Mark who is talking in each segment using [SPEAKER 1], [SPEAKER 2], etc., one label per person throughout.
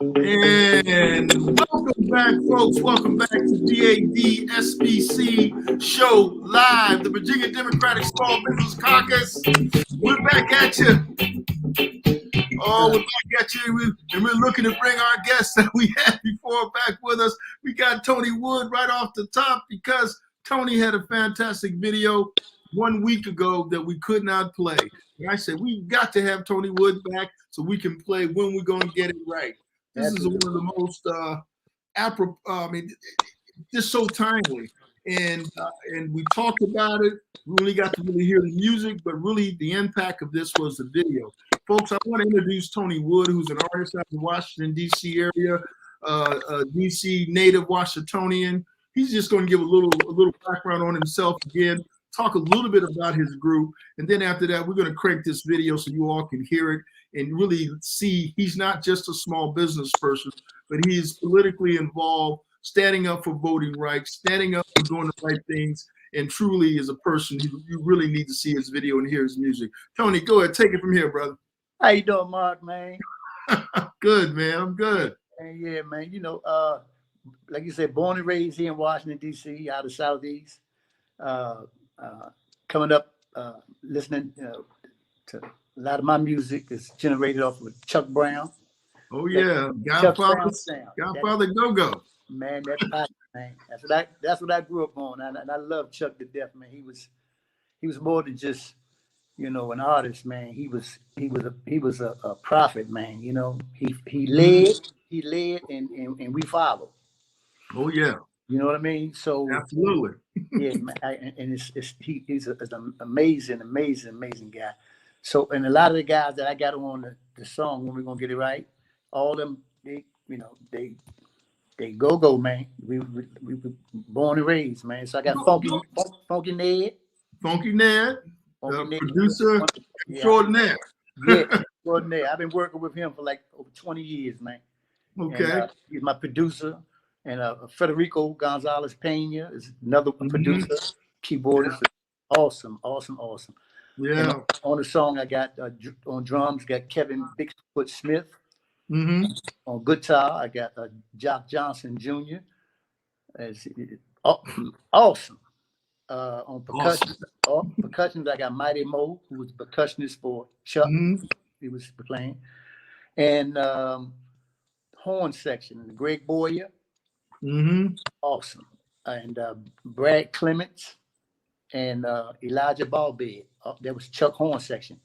[SPEAKER 1] And welcome back, folks. Welcome back to VADSBC Show Live, the Virginia Democratic Small Business Caucus. We're back at you. Oh, we're back at you. And we're looking to bring our guests that we had before back with us. We got Tony Wood right off the top because Tony had a fantastic video 1 week ago that we could not play. And I said, we got to have Tony Wood back so we can play when we're going to get it right. This is one of the most just so timely, and we talked about it. We really got to really hear the music, but really the impact of this was the video. Folks, I want to introduce Tony Wood, who's an artist out of the Washington D.C. area, D.C. native Washingtonian. He's just going to give a little background on himself again, talk a little bit about his group, and then after that, we're going to crank this video so you all can hear it and really see he's not just a small business person, but he's politically involved, standing up for voting rights, standing up for doing the right things, and truly is a person you really need to see his video and hear his music. Tony, go ahead, take it from here, brother.
[SPEAKER 2] How you doing, Mark, man?
[SPEAKER 1] Good, man, I'm good.
[SPEAKER 2] Yeah, man, you know, like you said, born and raised here in Washington, D.C., out of Southeast. Coming up, listening to a lot of my music is generated off of Chuck Brown.
[SPEAKER 1] Oh yeah, Godfather Go-Go.
[SPEAKER 2] Man, that's hot, man. That's what I grew up on, and I love Chuck to death, man. He was more than just, you know, an artist, man. He was a prophet, man. You know, he led, and we followed.
[SPEAKER 1] Oh yeah.
[SPEAKER 2] You know what I mean? So
[SPEAKER 1] absolutely.
[SPEAKER 2] Yeah, man, and he's an amazing guy. So, and a lot of the guys that I got on the song, when we're gonna get it right, all them, they go, man. We were born and raised, man. So I got Funky Ned,
[SPEAKER 1] producer extraordinaire.
[SPEAKER 2] Yeah, extraordinaire. I've been working with him for like over 20 years, man.
[SPEAKER 1] Okay.
[SPEAKER 2] And, he's my producer. And Federico Gonzalez Pena is another producer, keyboardist. Awesome.
[SPEAKER 1] Yeah.
[SPEAKER 2] And on the song, I got on drums, got Kevin Bigfoot Smith.
[SPEAKER 1] Mm-hmm.
[SPEAKER 2] On guitar, I got Jock Johnson Jr. Awesome. On percussion, I got Mighty Mo, who was percussionist for Chuck. Mm-hmm. He was playing. And horn section, Greg Boyer.
[SPEAKER 1] Mm-hmm.
[SPEAKER 2] Awesome. And Brad Clements and Elijah Ballbed. That was Chuck horn section.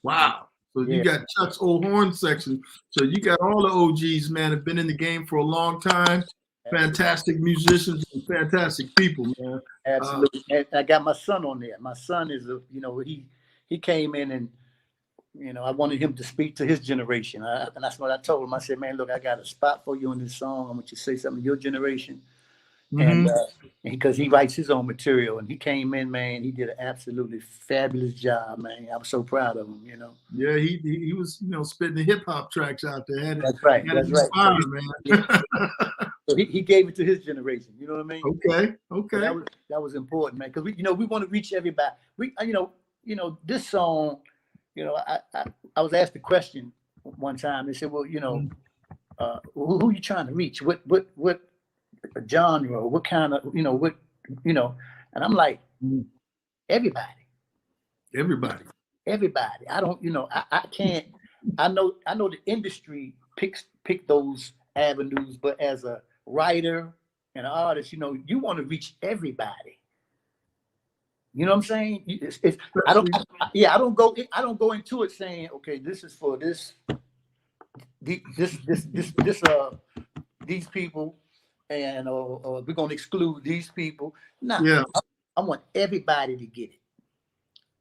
[SPEAKER 1] Wow. So you got Chuck's old horn section. So you got all the OGs, man, have been in the game for a long time. Fantastic musicians and fantastic people, man.
[SPEAKER 2] Absolutely. And I got my son on there. My son is, he came in and, I wanted him to speak to his generation. And that's what I told him. I said, man, look, I got a spot for you in this song. I want you to say something to your generation. Mm-hmm. And because he writes his own material, and he came in, man, he did an absolutely fabulous job, man. I'm so proud of him,
[SPEAKER 1] Yeah, he was, spitting the hip hop tracks out there.
[SPEAKER 2] That's right.
[SPEAKER 1] Inspired,
[SPEAKER 2] so,
[SPEAKER 1] man.
[SPEAKER 2] Yeah. So he gave it to his generation. You know what I mean?
[SPEAKER 1] Okay.
[SPEAKER 2] So that was important, man, because we want to reach everybody. This song. I was asked a question one time. They said, "Well, who are you trying to reach? What genre? What kind of, And I'm like, everybody. I don't, I can't. I know the industry pick those avenues, but as a writer and an artist, you want to reach everybody. You know what I'm saying? I don't go into it saying, okay, this is for these people, and or we're gonna exclude these people. No, yeah. I want everybody to get it.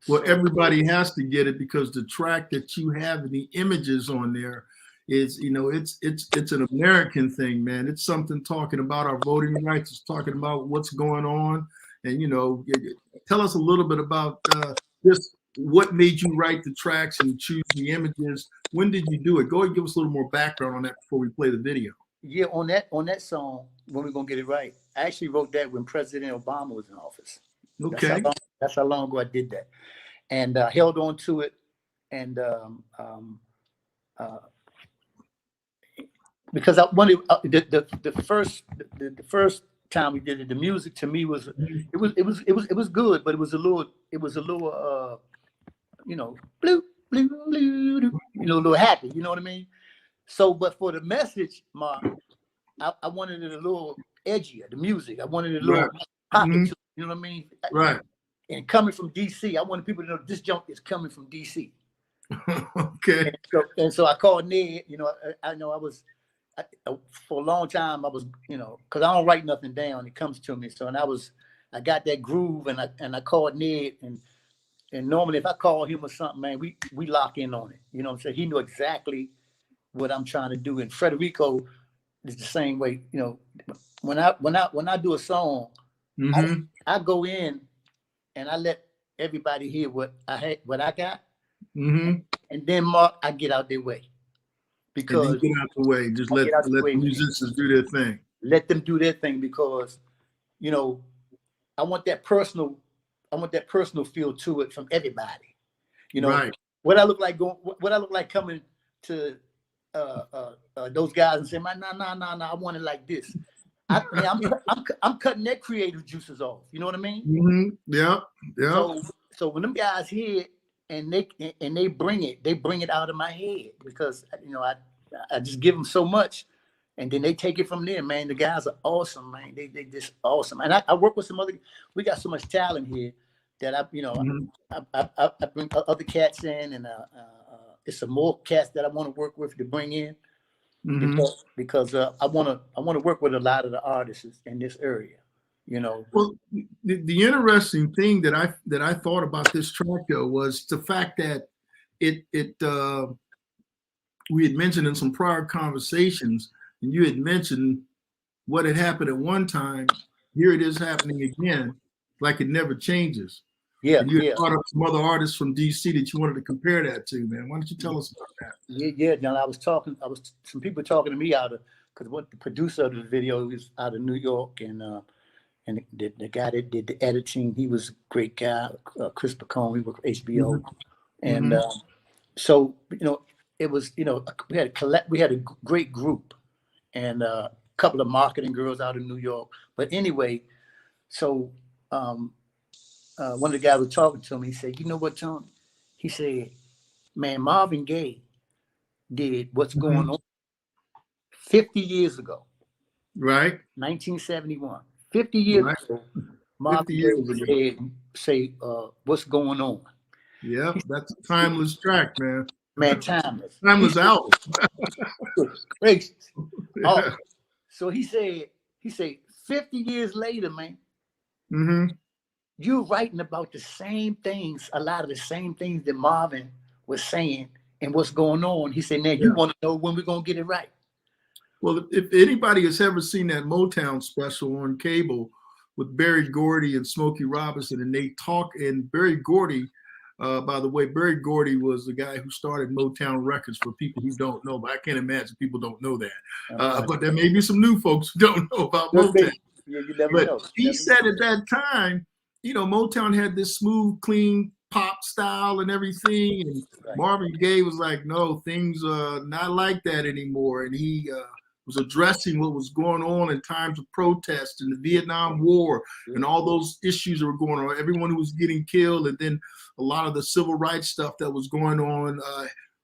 [SPEAKER 1] Well, everybody has to get it because the track that you have and the images on there is, it's an American thing, man. It's something talking about our voting rights. It's talking about what's going on. And, tell us a little bit about just what made you write the tracks and choose the images. When did you do it? Go ahead and give us a little more background on that before we play the video.
[SPEAKER 2] Yeah, on that song, When We're Gonna Get It Right, I actually wrote that when President Obama was in office.
[SPEAKER 1] Okay.
[SPEAKER 2] That's how long ago I did that. And held on to it. And because I wanted the first time we did it, the music to me was it was good, but it was a little you know, blue, blue, blue, you know, a little happy, you know what I mean? So, but for the message, Mark, I wanted it a little edgier, the music. I wanted it a little pocket, you know what I mean?
[SPEAKER 1] Right.
[SPEAKER 2] And coming from DC, I wanted people to know this junk is coming from DC.
[SPEAKER 1] Okay.
[SPEAKER 2] And so I called Ned, you know, I know for a long time I was, you know, because I don't write nothing down, it comes to me. So, and I got that groove, and I called Ned, and normally if I call him or something, man, we lock in on it. You know what I'm saying? He knew exactly what I'm trying to do. And Federico is the same way. You know, when I do a song, I go in and I let everybody hear what I got. And then Mark, I get out their way. Because
[SPEAKER 1] get out the way. Just let the musicians do their thing.
[SPEAKER 2] Let them do their thing, because, you know, I want that personal feel to it from everybody. You know, what I look like coming to those guys and saying, nah, I want it like this. I'm cutting their creative juices off. You know what I mean? Yeah. So when them guys hear it and they bring it out of my head, because, you know, I just give them so much, and then they take it from there, man. The guys are awesome, man. They just awesome. And I work with some other. We got so much talent here that I bring other cats in, and it's some more cats that I want to work with to bring in. Because I want to work with a lot of the artists in this area, you know.
[SPEAKER 1] Well, the interesting thing that I thought about this track though was the fact that we had mentioned in some prior conversations, and you had mentioned what had happened at one time. Here it is happening again, like it never changes.
[SPEAKER 2] Yeah,
[SPEAKER 1] and you had brought up some other artists from DC that you wanted to compare that to, man. Why don't you tell us about that?
[SPEAKER 2] Yeah. Now some people talking to me because what the producer of the video is out of New York, and the guy that did the editing, he was a great guy, Chris Pacone, he worked for HBO, and so, you know, it was, you know, we had a great group, and a couple of marketing girls out of New York. But anyway, so one of the guys was talking to me. He said, "You know what, Tony?" He said, "Man, Marvin Gaye did What's Going On 50 years ago."
[SPEAKER 1] Right.
[SPEAKER 2] 1971. 50 years ago, Marvin Gaye would say, "What's Going On?"
[SPEAKER 1] Yeah, that's a timeless track, man.
[SPEAKER 2] Man, timeless.
[SPEAKER 1] Timeless album.
[SPEAKER 2] Gracious. Yeah. Oh, so he said, 50 years later, man, you're writing about the same things, a lot of the same things that Marvin was saying and what's going on. He said, "Now you want to know when we're going to get it right."
[SPEAKER 1] Well, if anybody has ever seen that Motown special on cable with Berry Gordy and Smokey Robinson, and they talk, and Berry Gordy, by the way, Berry Gordy was the guy who started Motown Records, for people who don't know, but I can't imagine people don't know that. But there may be some new folks who don't know about Motown.
[SPEAKER 2] Yeah, you never know.
[SPEAKER 1] He said at that time, you know, Motown had this smooth, clean pop style and everything. And Marvin Gaye was like, no, things are not like that anymore. And he was addressing what was going on in times of protest and the Vietnam War and all those issues that were going on, everyone who was getting killed, and then a lot of the civil rights stuff that was going on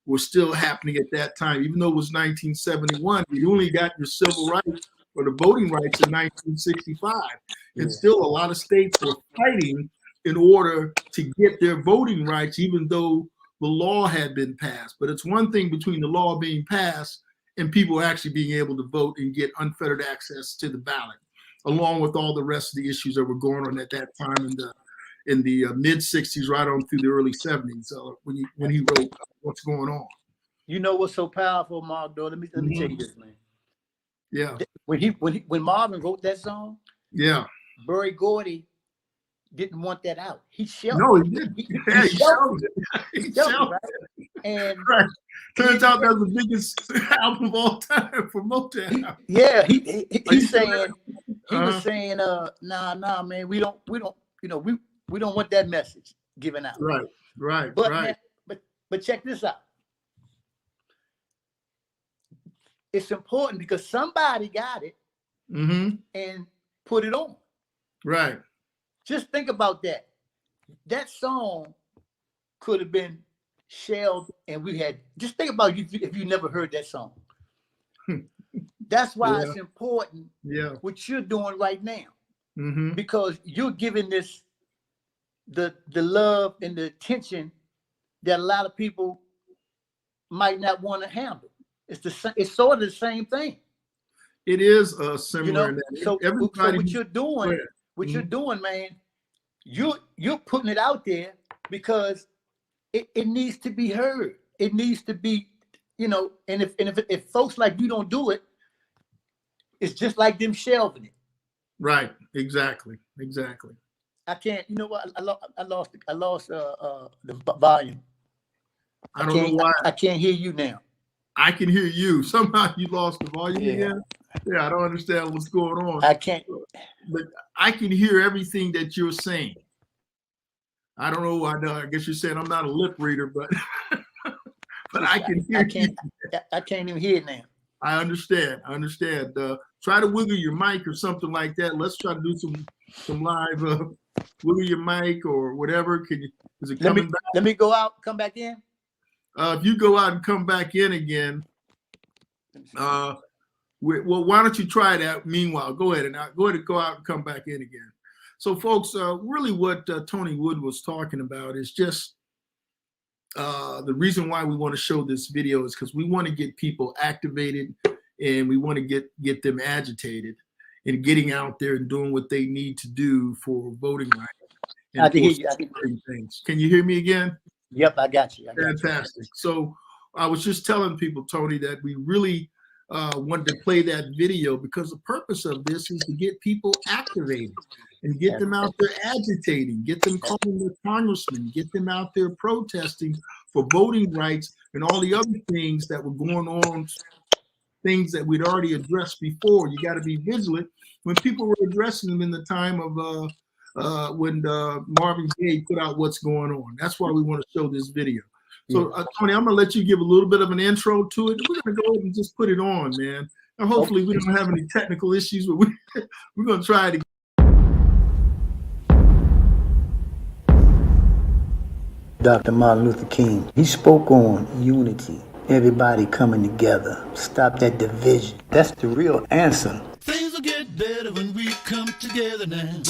[SPEAKER 1] was still happening at that time. Even though it was 1971, you only got your civil rights or the voting rights in 1965. And still a lot of states were fighting in order to get their voting rights, even though the law had been passed. But it's one thing between the law being passed and people actually being able to vote and get unfettered access to the ballot, along with all the rest of the issues that were going on at that time in the mid 60s, right on through the early 70s, when he wrote What's Going On.
[SPEAKER 2] You know what's so powerful, Mark, though? Let me tell you this, man.
[SPEAKER 1] Yeah.
[SPEAKER 2] When Marvin wrote that song, Berry Gordy didn't want that out. He shelved it.
[SPEAKER 1] No, he didn't. He shelved it. He shelved it.
[SPEAKER 2] And
[SPEAKER 1] turns out that's the biggest album of all time for Motown.
[SPEAKER 2] He's saying, he was saying, nah, man, we don't, you know, we don't want that message given out.
[SPEAKER 1] Right.
[SPEAKER 2] But check this out. it's important because somebody got it and put it on.
[SPEAKER 1] Right.
[SPEAKER 2] Just think about that. That song could have been shelved, and just think about if you never heard that song. That's why it's important what you're doing right now, because you're giving this the love and the attention that a lot of people might not want to handle. It's sort of the same thing.
[SPEAKER 1] It is similar.
[SPEAKER 2] So what you're doing, man, you're putting it out there because it needs to be heard. It needs to be, and if folks like you don't do it, it's just like them shelving it.
[SPEAKER 1] Right. Exactly.
[SPEAKER 2] I can't. You know what? I lost the volume.
[SPEAKER 1] I don't know why.
[SPEAKER 2] I can't hear you now.
[SPEAKER 1] I can hear you. Somehow you lost the volume again. Yeah, I don't understand what's going on.
[SPEAKER 2] I can't.
[SPEAKER 1] But I can hear everything that you're saying. I don't know. I guess you're saying I'm not a lip reader, but I can hear you.
[SPEAKER 2] I can't even hear it now.
[SPEAKER 1] I understand. Try to wiggle your mic or something like that. Let's try to do some live wiggle your mic or whatever. Is it coming back?
[SPEAKER 2] Let me go out, come back in.
[SPEAKER 1] If you go out and come back in again, well, why don't you try that? Meanwhile, go ahead and go out and come back in again. So, folks, really, what Tony Wood was talking about is just the reason why we want to show this video is because we want to get people activated and we want to get them agitated and getting out there and doing what they need to do for voting rights.
[SPEAKER 2] I can hear you.
[SPEAKER 1] Things. Can you hear me again?
[SPEAKER 2] Yep, I got you.
[SPEAKER 1] Fantastic. So I was just telling people, Tony, that we really wanted to play that video because the purpose of this is to get people activated and get them out there agitating, get them calling their congressmen, get them out there protesting for voting rights and all the other things that were going on, things that we'd already addressed before. You got to be vigilant when people were addressing them in the time of when Marvin Gaye put out What's Going On. That's why we want to show this video. So, Tony, I'm going to let you give a little bit of an intro to it. We're going to go ahead and just put it on, man. And hopefully we don't have any technical issues, but we're going to try it again.
[SPEAKER 2] Dr. Martin Luther King, he spoke on unity, everybody coming together, stop that division. That's the real answer.
[SPEAKER 3] Things will get better when we come together now.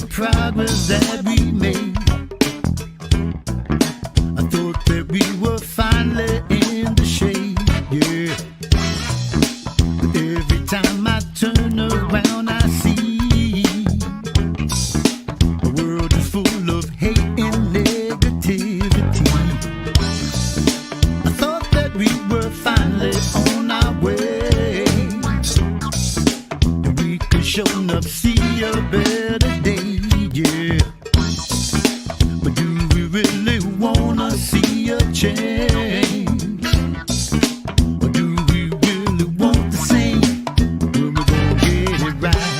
[SPEAKER 3] Progress that we made. I thought that we were finally in the shade, yeah. But every time I turn around, I see the world is full of hate and negativity. I thought that we were finally on our way, and we could show enough see a better day. Yeah, but do we really wanna see a change? Or do we really want the same? When we gonna get it right?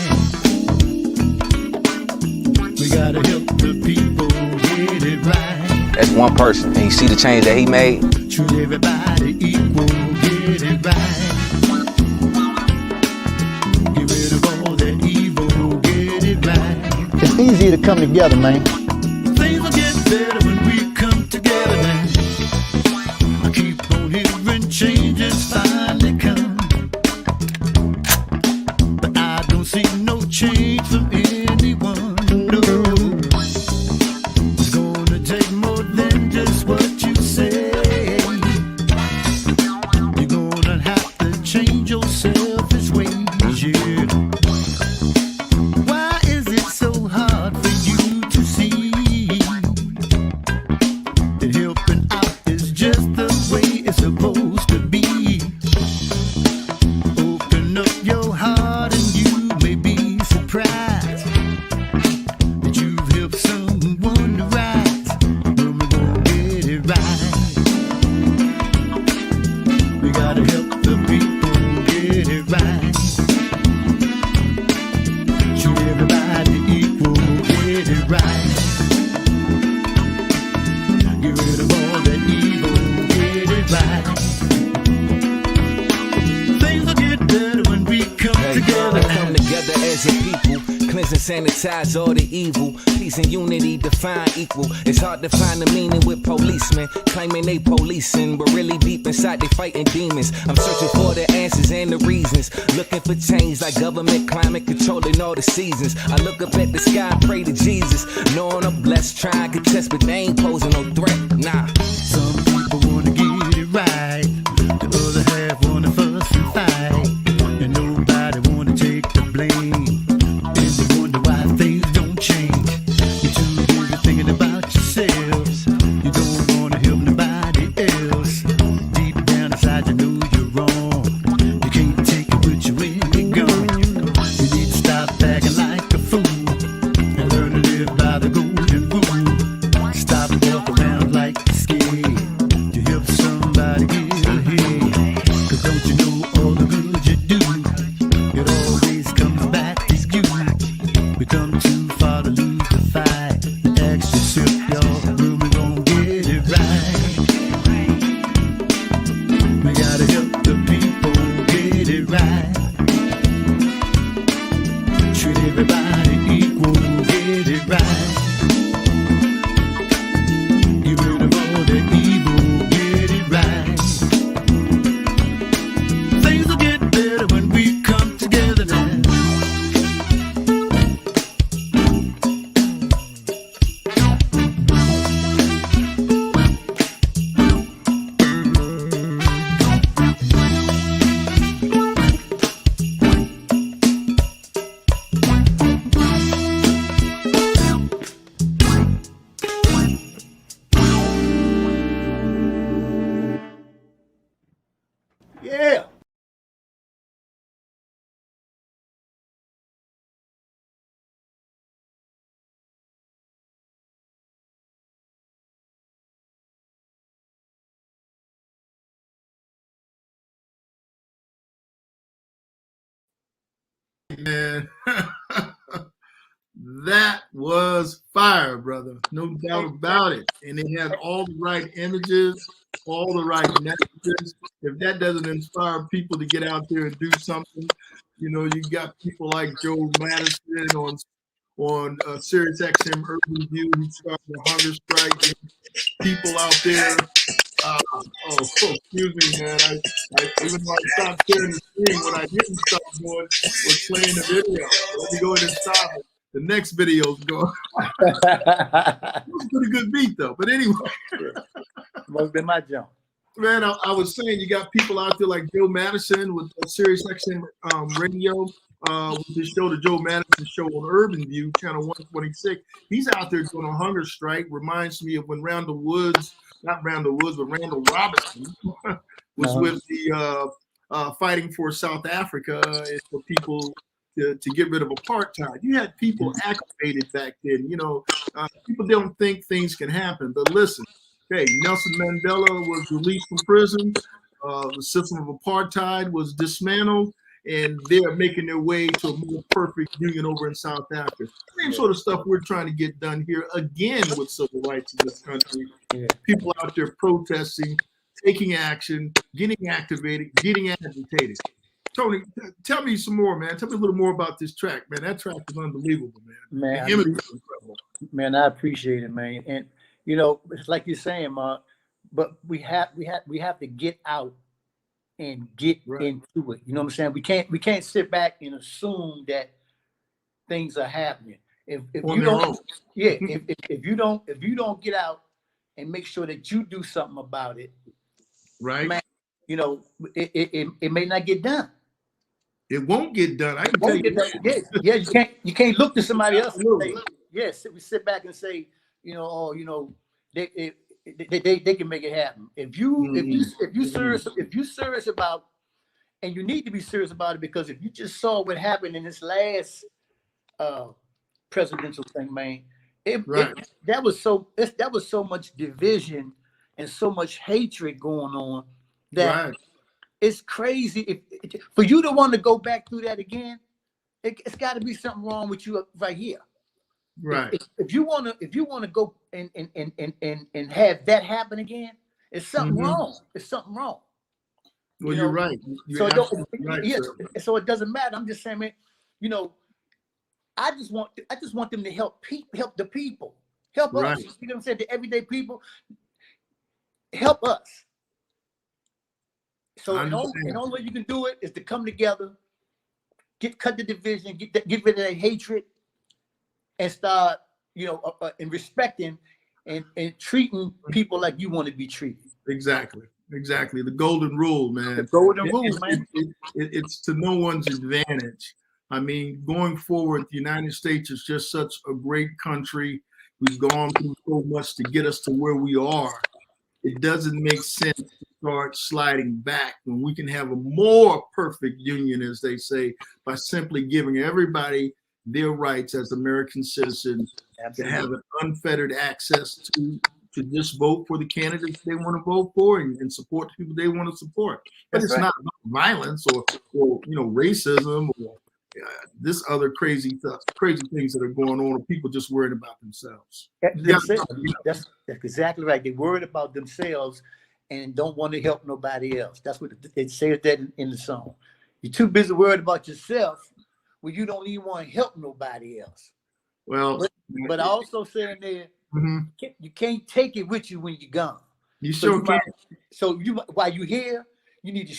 [SPEAKER 3] We gotta help the people get it right.
[SPEAKER 4] That's one person, and you see the change that he made?
[SPEAKER 3] Treat everybody equal, get it right. Get rid of all that evil, get it right.
[SPEAKER 2] It's easy to come together, man.
[SPEAKER 3] Things will get better when we come together now. I keep on hearing changes finally come, but I don't see no change from anyone, no. It's gonna take more than just what you say. You're gonna have to change your selfish ways, yeah. Why is it so hard for you to see
[SPEAKER 4] cleanse and sanitize all the evil. Peace and unity define equal. It's hard to find the meaning with policemen claiming they policing, but really deep inside they fighting demons. I'm searching for the answers and the reasons, looking for change like government, climate controlling all the seasons. I look up at the sky and pray to Jesus, knowing I'm blessed, trying to contest, but they ain't posing no threat. Nah.
[SPEAKER 3] Some people wanna get it right, the other half wanna fuss and fight, and nobody wanna take the blame. And they wonder why things don't change. You're too busy thinking about yourselves. You don't wanna help nobody else. Deep down inside you know you're wrong. You can't take it with you when you're gone. You need to stop acting like a fool and learn to live by the golden rule. Stop walking around like you're scared to help somebody get ahead. 'Cause don't you know all the good you do, it always comes back to you. We come too far to lose the fight. Ask yourself, y'all, will we gon' get it right? We gotta help the people get it right. Treat everybody equal, get it right. Get rid of all the evil, get it right. Things will get better when we come together now.
[SPEAKER 2] Yeah.
[SPEAKER 1] Man, that was fire, brother. No doubt about it. And it had all the right images, all the right messages. If that doesn't inspire people to get out there and do something, you know, you got people like Joe Madison on Sirius XM Urban View who started a hunger strike. People out there. Excuse me, man. I even though I stopped sharing the screen, what I didn't stop doing was playing the video. Let me go ahead and stop it. The next video's going. It was a pretty good beat, though. But anyway.
[SPEAKER 2] Must have been my jump.
[SPEAKER 1] Man, I was saying you got people out there like Joe Madison with Sirius XM Radio, with the show, the Joe Madison Show on Urban View, channel 126. He's out there doing a hunger strike. Reminds me of when Randall Woods, not Randall Woods, but Randall Robinson was with the Fighting for South Africa and for people to get rid of apartheid. You had people activated back then. You know, people don't think things can happen, but listen. Okay, Nelson Mandela was released from prison. The system of apartheid was dismantled, and they're making their way to a more perfect union over in South Africa. Same sort of stuff we're trying to get done here again with civil rights in this country.
[SPEAKER 2] Yeah.
[SPEAKER 1] People out there protesting, taking action, getting activated, getting agitated. Tony, tell me some more, man. Tell me a little more about this track, man. That track is unbelievable, man. The image is incredible.
[SPEAKER 2] Man, I appreciate it, man. And you know, it's like you're saying, Mark, but we have to get out and get into it. You know what I'm saying? We can't sit back and assume that things are happening. If you don't, if you don't get out and make sure that you do something about it,
[SPEAKER 1] right?
[SPEAKER 2] Man, you know, it may not get done.
[SPEAKER 1] It won't get done. I can tell you that.
[SPEAKER 2] Yeah, you can't look to somebody else and say, yes, we sit back and say, you know, oh, you know, they can make it happen. If you serious about, and you need to be serious about it, because if you just saw what happened in this last presidential thing, man, that was so much division and so much hatred going on that it's crazy. If for you to want to go back through that again, it's got to be something wrong with you right here.
[SPEAKER 1] Right.
[SPEAKER 2] If you want to go and have that happen again, it's something wrong. It's something wrong.
[SPEAKER 1] Well, you're right.
[SPEAKER 2] So it doesn't matter. I'm just saying, man, you know, I just want them to help help the people, help
[SPEAKER 1] Right.
[SPEAKER 2] us. You know what I'm saying? The everyday people, help us. So the only way you can do it is to come together, cut the division, get rid of that hatred, and start, and respecting and treating people like you want to be treated.
[SPEAKER 1] Exactly. The golden rule, man.
[SPEAKER 2] The golden rule, man.
[SPEAKER 1] It's to no one's advantage. I mean, going forward, the United States is just such a great country. We've gone through so much to get us to where we are. It doesn't make sense to start sliding back when we can have a more perfect union, as they say, by simply giving everybody their rights as American citizens. Absolutely. To have an unfettered access to just vote for the candidates they want to vote for and support the people they want to support. But it's not about violence or racism or this other crazy things that are going on, or people just worried about themselves.
[SPEAKER 2] That's exactly right. They're worried about themselves and don't want to help nobody else. That's what it says that in the song. You're too busy worried about yourself when you don't even want to help nobody else.
[SPEAKER 1] Well,
[SPEAKER 2] but I also saying there, you can't take it with you when you're gone.
[SPEAKER 1] You sure can't.
[SPEAKER 2] So while you're here, you need to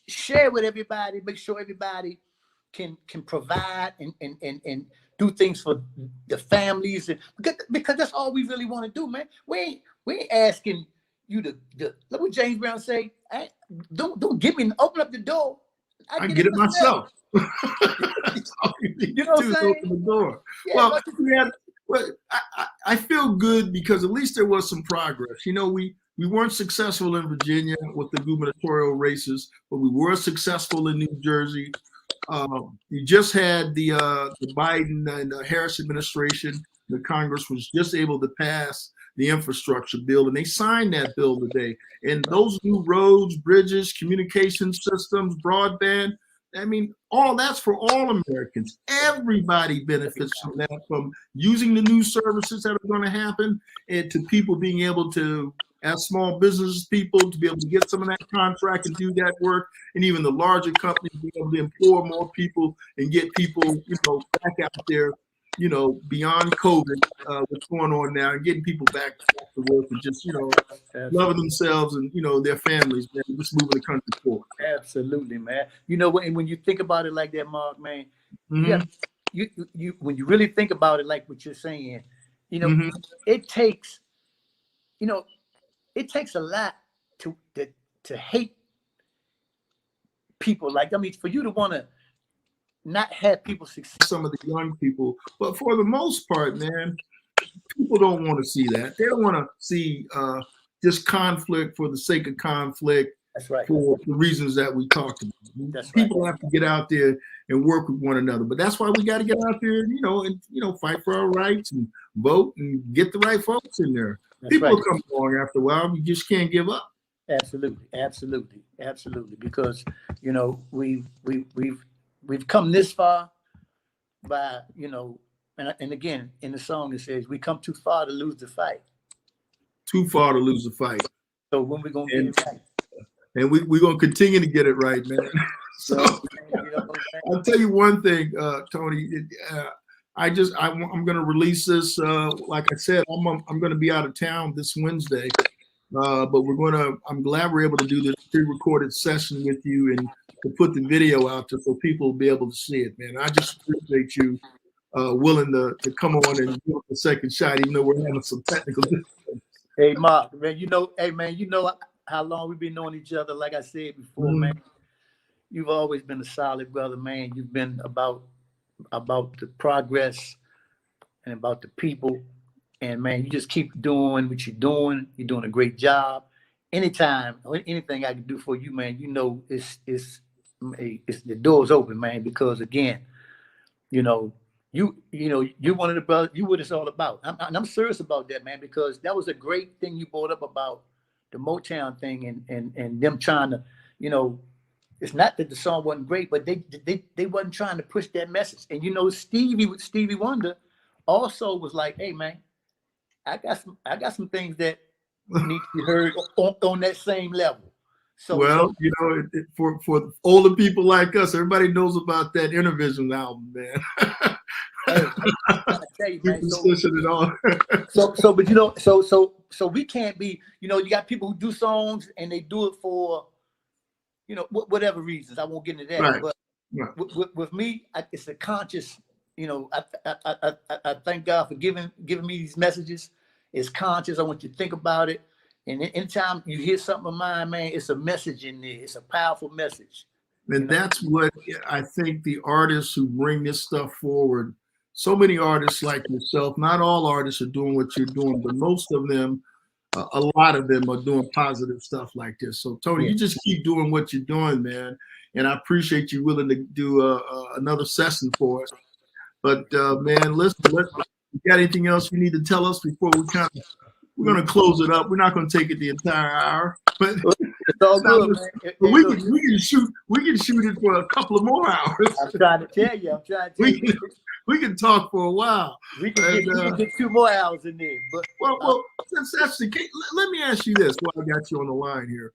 [SPEAKER 2] share with everybody. Make sure everybody can provide and do things for the families, and because that's all we really want to do, man. We ain't asking you to look what James Brown say. Don't give me, open up the door.
[SPEAKER 1] I get it myself.
[SPEAKER 2] You know what I'm saying?
[SPEAKER 1] Open the door. Yeah, well, I feel good because at least there was some progress. We weren't successful in Virginia with the gubernatorial races, but we were successful in New Jersey. You just had the Biden and Harris administration. The Congress was just able to pass the infrastructure bill, and they signed that bill today. And those new roads, bridges, communication systems, broadband, I mean, all that's for all Americans. Everybody benefits from that, from using the new services that are going to happen, and to people being able to, as small business people, to be able to get some of that contract and do that work, and even the larger companies being able to employ more people and get people, back out there, beyond COVID, what's going on now, and getting people back to work and just, loving themselves and, their families, man, just moving the country forward.
[SPEAKER 2] Absolutely, man. And when you think about it like that, Mark, man, you when you really think about it like what you're saying, it takes, it takes a lot to hate people. For you to want to not have people succeed.
[SPEAKER 1] Some of the young people, but for the most part, man, people don't want to see that. They don't want to see just conflict for the sake of conflict.
[SPEAKER 2] That's right.
[SPEAKER 1] For the reasons that we talked about. People have to get out there and work with one another. But that's why we got to get out there, and fight for our rights and vote and get the right folks in there. People will come along after a while. You just can't give up.
[SPEAKER 2] Absolutely. Because we've come this far by and again in the song it says we come too far to lose the fight.
[SPEAKER 1] Too far to lose the fight.
[SPEAKER 2] So when we gonna get it right?
[SPEAKER 1] And we're gonna continue to get it right, man. So I'll tell you one thing, Tony. I'm gonna release this. Like I said, I'm gonna be out of town this Wednesday. But I'm glad we're able to do this pre-recorded session with you and to put the video out there so people will be able to see it, man. I just appreciate you willing to come on and give it a second shot, even though we're having some technical difficulties.
[SPEAKER 2] Hey, Mark, man, you know how long we've been knowing each other. Like I said before, man, you've always been a solid brother, man. You've been about the progress and about the people. And man, you just keep doing what you're doing. You're doing a great job. Anytime, anything I can do for you, man, it's the door's open, man. Because again, you're one of the brothers. You what it's all about. I'm serious about that, man. Because that was a great thing you brought up about the Motown thing and them trying to, it's not that the song wasn't great, but they wasn't trying to push that message. And Stevie Wonder also was like, hey, man. I got some things that need to be heard on that same level. So, for older people like us, everybody knows about that Intervision album, man. Hey, I tell you, man.
[SPEAKER 1] Superstition and all.
[SPEAKER 2] But you know, so we can't be. You know, you got people who do songs and they do it for, you know, whatever reasons. I won't get into that.
[SPEAKER 1] Right.
[SPEAKER 2] But with me, it's a conscious. You know, I thank God for giving me these messages. It's conscious. I want you to think about it. And anytime you hear something of mine, man, it's a message in there. It's a powerful message.
[SPEAKER 1] And that's what I think the artists who bring this stuff forward, so many artists like yourself, not all artists are doing what you're doing, but most of them, a lot of them are doing positive stuff like this. So Tony, you just keep doing what you're doing, man. And I appreciate you willing to do another session for us. But man, listen, you got anything else you need to tell us before we're going to close it up. We're not going to take it the entire hour, but
[SPEAKER 2] it's all good, man.
[SPEAKER 1] we can shoot it for a couple of more hours.
[SPEAKER 2] I'm trying to tell you.
[SPEAKER 1] We can talk for a while.
[SPEAKER 2] We can get 2 more hours in there. But
[SPEAKER 1] well, since that's the case, let me ask you this while I got you on the line here.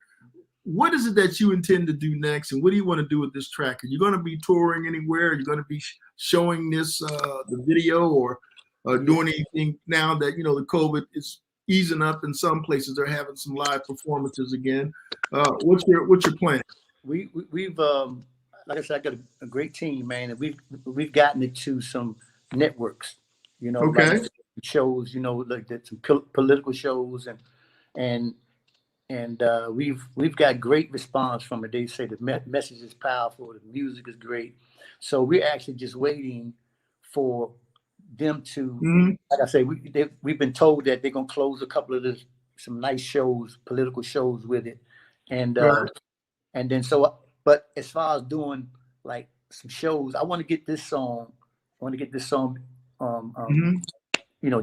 [SPEAKER 1] What is it that you intend to do next, and what do you want to do with this track? Are you going to be touring anywhere? Are you going to be showing this the video, or doing anything now that the COVID is easing up in some places? They're having some live performances again. What's your plan?
[SPEAKER 2] We've like I said, I got a great team, man, and we've gotten it to some networks,
[SPEAKER 1] Okay.
[SPEAKER 2] like shows, like some political shows, and we've got great response from it. They say the message is powerful, the music is great, so we're actually just waiting for them to, like I say, we've been told that they're gonna close a couple of some nice shows, political shows with it, and then but as far as doing like some shows, I want to get this song,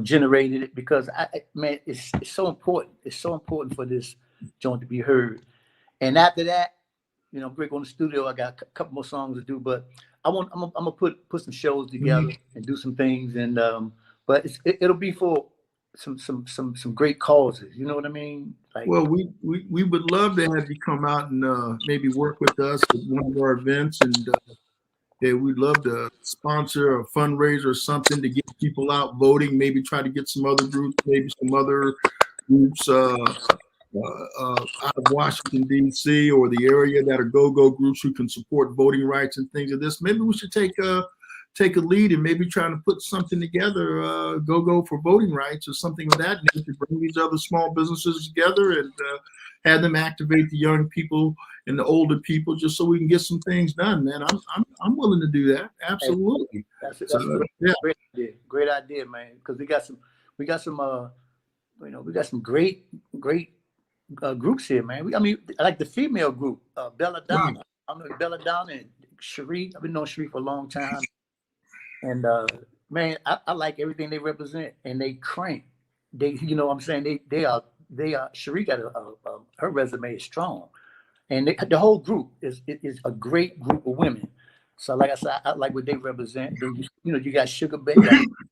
[SPEAKER 2] generated, because man, it's so important. It's so important for this joint to be heard. And after that, break on the studio. I got a couple more songs to do, but I'm gonna put some shows together and do some things, and but it'll be for some great causes. You know what I mean? Like,
[SPEAKER 1] well, we would love to have you come out and maybe work with us at one of our events, and we'd love to sponsor a fundraiser or something to get people out voting. Maybe try to get some other groups, maybe some other groups out of Washington, D.C. or the area that are go-go groups who can support voting rights and things of this. Maybe we should take a lead and maybe trying to put something together, go for voting rights or something of that nature, bring these other small businesses together and have them activate the young people and the older people, just so we can get some things done, man. I'm willing to do that. Absolutely.
[SPEAKER 2] That's great idea, man. Because we got some great groups here, man. I like the female group, Bella Donna. I know Bella Donna and Cherie. I've been knowing Cherie for a long time. And man, I like everything they represent, and they crank. They, what I'm saying, they are. Cherie got her resume is strong, and the whole group is a great group of women. So, like I said, I like what they represent. You got Sugar Baby,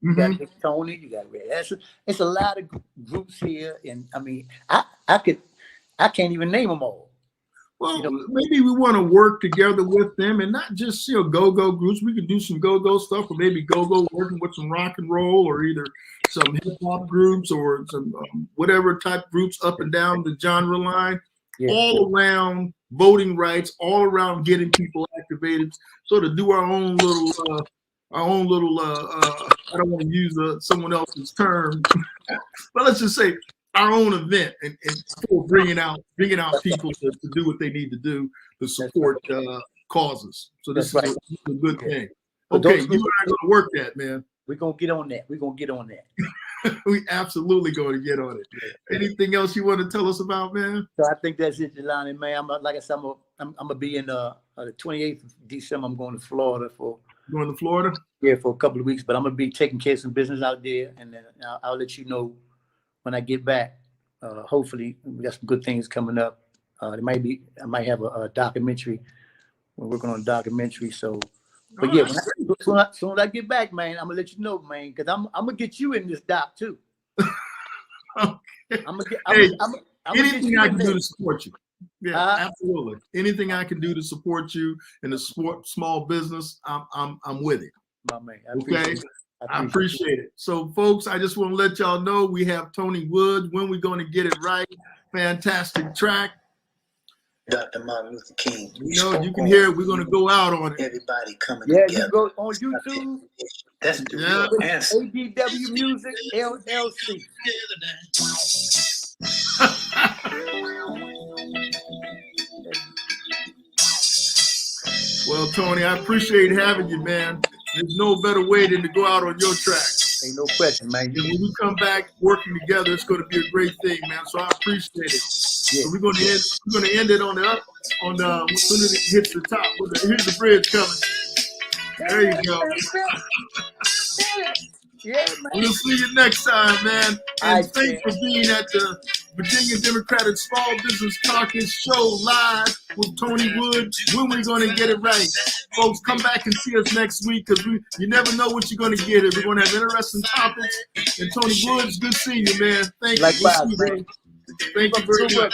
[SPEAKER 2] you got Big Tony, you got Red. It's a lot of groups here, and I can't even name them all.
[SPEAKER 1] Well, maybe we want to work together with them, and not just go-go groups. We could do some go-go stuff, or maybe go-go working with some rock and roll, or either some hip-hop groups or some whatever type groups up and down the genre line, all around voting rights, all around getting people activated, so to do our own little I don't want to use someone else's term, but let's just say our own event, and for bringing out people to do what they need to do to support causes. So this is a good thing. Okay, you and I are going to work that, man.
[SPEAKER 2] We're going to get on that.
[SPEAKER 1] We absolutely going to get on it. Anything else you want to tell us about, man?
[SPEAKER 2] So I think that's it, Jelani, man. Like I said, I'm going to be in the 28th of December. I'm going to Florida for.
[SPEAKER 1] Going to Florida?
[SPEAKER 2] Yeah, for a couple of weeks, but I'm going to be taking care of some business out there, and then I'll let you know when I get back. Hopefully we got some good things coming up. I might have a documentary. We're working on a documentary. So, but yeah, as soon as I get back, man, I'm gonna let you know, man, because I'm gonna get you in this doc too.
[SPEAKER 1] Okay. Anything I can do to support you. Yeah, absolutely. Anything I can do to support you in the small business, I'm with it.
[SPEAKER 2] my man.
[SPEAKER 1] Okay. I appreciate it. So, folks, I just want to let y'all know we have Tony Wood. When we're going to get it right. Fantastic track.
[SPEAKER 5] Dr. Martin Luther King.
[SPEAKER 1] You know, you can hear it. We're going to go out on it.
[SPEAKER 5] Everybody coming
[SPEAKER 2] Yeah,
[SPEAKER 5] together.
[SPEAKER 2] you go on YouTube.
[SPEAKER 5] That's the real answer.
[SPEAKER 2] ADW Music LLC.
[SPEAKER 1] Well, Tony, I appreciate having you, man. There's no better way than to go out on your track.
[SPEAKER 2] Ain't no question, man.
[SPEAKER 1] And when we come back working together, it's going to be a great thing, man. So I appreciate it.
[SPEAKER 2] Yeah.
[SPEAKER 1] So we're going to end it on the as soon as it hits the top. Here's the bridge coming. There you go.
[SPEAKER 2] Yeah, man.
[SPEAKER 1] We'll see you next time, man. And thanks for being at the Virginia Democratic Small Business Caucus show live with Tony Wood. When we're going to get it right. Folks, come back and see us next week because you never know what you're going to get. We're going to have interesting topics. And Tony Wood, it's good seeing you, man. Thank you.
[SPEAKER 2] Likewise, man.
[SPEAKER 1] Thank you very much.